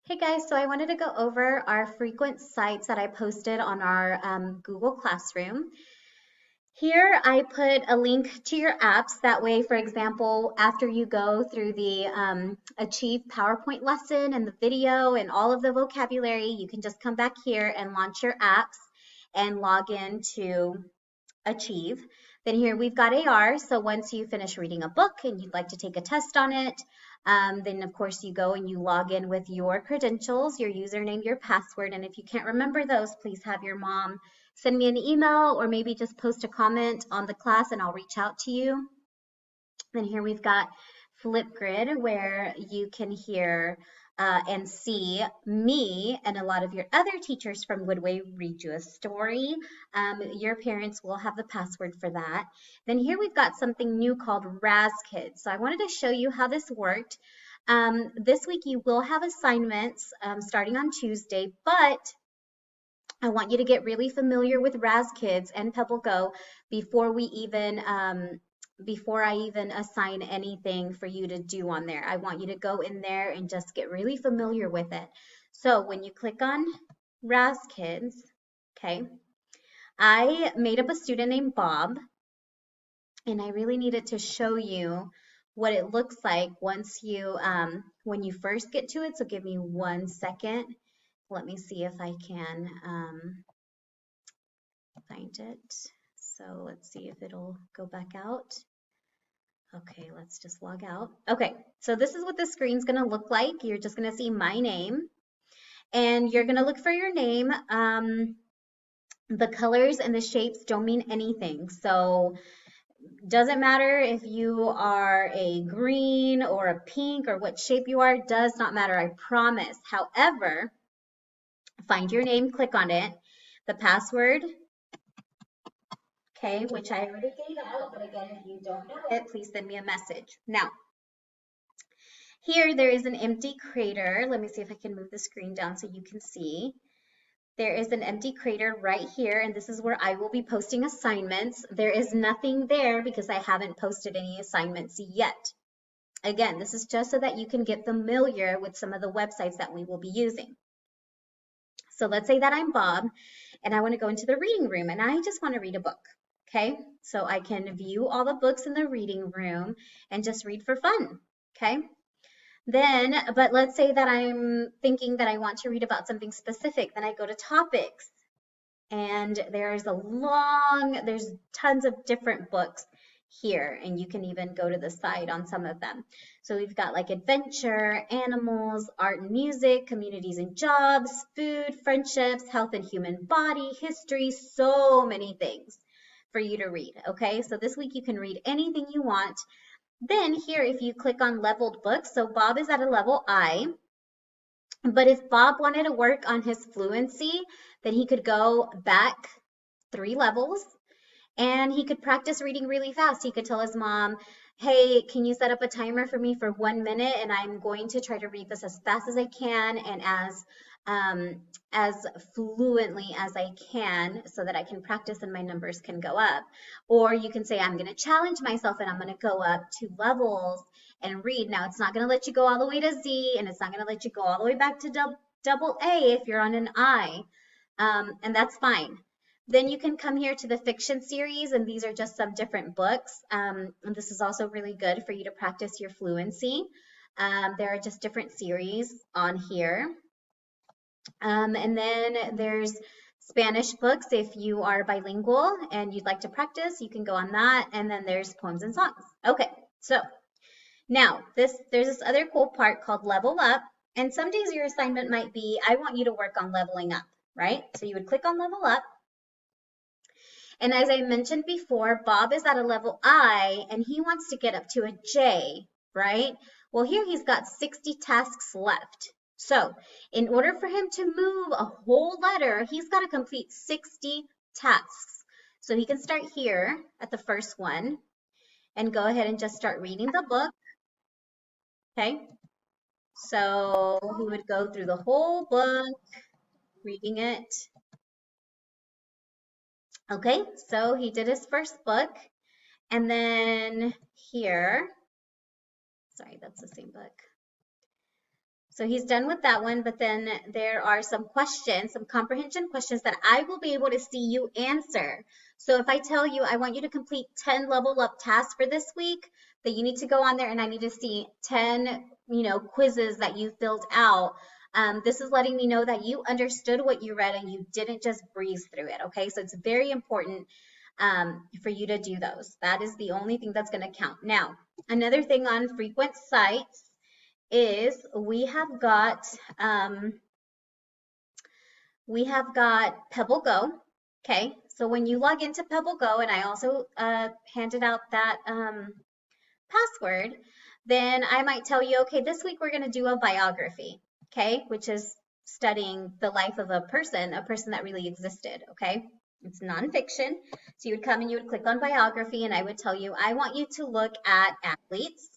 Hey guys, so I wanted to go over our frequent sites that I posted on our Google Classroom. Here I put a link to your apps. That way, for example, after you go through the Achieve PowerPoint lesson and the video and all of the vocabulary, you can just come back here and launch your apps and log in to Achieve. Then here we've got AR. So once you finish reading a book and you'd like to take a test on it, then of course you go and you log in with your credentials, your username, your password. And if you can't remember those, please have your mom send me an email or maybe just post a comment on the class and I'll reach out to you. Then here we've got Flipgrid where you can hear and see me and a lot of your other teachers from Woodway read you a story. Your parents will have the password for that. Then here we've got something new called Raz Kids. So I wanted to show you how this worked. This week you will have assignments starting on Tuesday, but I want you to get really familiar with Raz Kids and Pebble Go before we even before I even assign anything for you to do on there. I want you to go in there and just get really familiar with it. So when you click on Raz Kids, okay, I made up a student named Bob, and I really needed to show you what it looks like once you when you first get to it. So give me 1 second. Let me see if I can find it. So let's see if it'll go back out. Okay, let's just log out. Okay, so this is what the screen's gonna look like. You're just gonna see my name and you're gonna look for your name. The colors and the shapes don't mean anything. So doesn't matter if you are a green or a pink or what shape you are, does not matter, I promise. However, find your name, click on it. The password, okay, which I already gave out, but again, if you don't know it, please send me a message. Now, here there is an empty crater. Let me see if I can move the screen down so you can see. There is an empty crater right here, and this is where I will be posting assignments. There is nothing there because I haven't posted any assignments yet. Again, this is just so that you can get familiar with some of the websites that we will be using. So let's say that I'm Bob, and I want to go into the reading room, and I just want to read a book. Okay, so I can view all the books in the reading room and just read for fun. Okay, then, but let's say that I'm thinking that I want to read about something specific, then I go to topics and there's tons of different books here, and you can even go to the side on some of them. So we've got like adventure, animals, art and music, communities and jobs, food, friendships, health and human body, history, so many things for you to read. Okay, so this week you can read anything you want. Then here, if you click on leveled books, so Bob is at a level I, but if Bob wanted to work on his fluency, then he could go back 3 levels and he could practice reading really fast. He could tell his mom, hey, can you set up a timer for me for 1 minute? And I'm going to try to read this as fast as I can and as fluently as I can so that I can practice and my numbers can go up. Or you can say, I'm going to challenge myself and I'm going to go up 2 levels and read. Now, it's not going to let you go all the way to Z and it's not going to let you go all the way back to double A if you're on an I. And that's fine. Then you can come here to the fiction series, and these are just some different books. And this is also really good for you to practice your fluency. There are just different series on here. And then there's Spanish books. If you are bilingual and you'd like to practice, you can go on that. And then there's poems and songs. Okay, so now there's this other cool part called Level Up. And some days your assignment might be, I want you to work on leveling up, right? So you would click on Level Up. And as I mentioned before, Bob is at a level I and he wants to get up to a J, right? Well, here he's got 60 tasks left. So in order for him to move a whole letter, he's got to complete 60 tasks. So he can start here at the first one and go ahead and just start reading the book. Okay. So he would go through the whole book, reading it. Okay, so he did his first book. And then here, sorry, that's the same book. So he's done with that one, but then there are some questions, some comprehension questions that I will be able to see you answer. So if I tell you I want you to complete 10 level up tasks for this week, that you need to go on there and I need to see 10, quizzes that you filled out. This is letting me know that you understood what you read and you didn't just breeze through it. Okay, so it's very important for you to do those. That is the only thing that's going to count. Now, another thing on frequent sites is we have got Pebble Go. Okay, so when you log into Pebble Go, and I also handed out that password, then I might tell you, okay, this week we're going to do a biography, okay, which is studying the life of a person that really existed, okay? It's nonfiction. So you would come and you would click on biography, and I would tell you, I want you to look at athletes,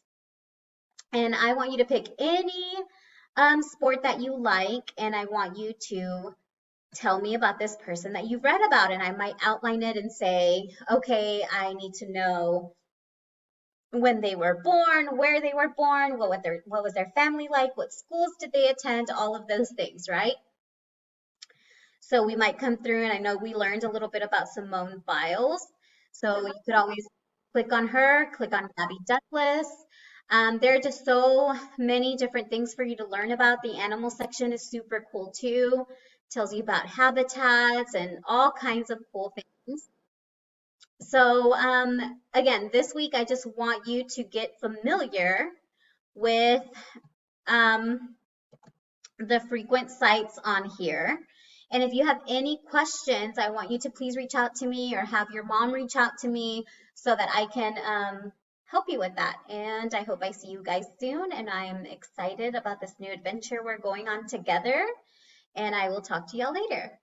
and I want you to pick any sport that you like, and I want you to tell me about this person that you've read about. And I might outline it and say, okay, I need to know when they were born, where they were born, what was their family like, what schools did they attend, all of those things, right? So we might come through, and I know we learned a little bit about Simone Biles. So you could always click on her, click on Gabby Douglas. There are just so many different things for you to learn about. The animal section is super cool too. Tells you about habitats and all kinds of cool things. So again, this week I just want you to get familiar with the frequent sites on here. And if you have any questions, I want you to please reach out to me or have your mom reach out to me so that I can help you with that. And I hope I see you guys soon. And I'm excited about this new adventure we're going on together. And I will talk to y'all later.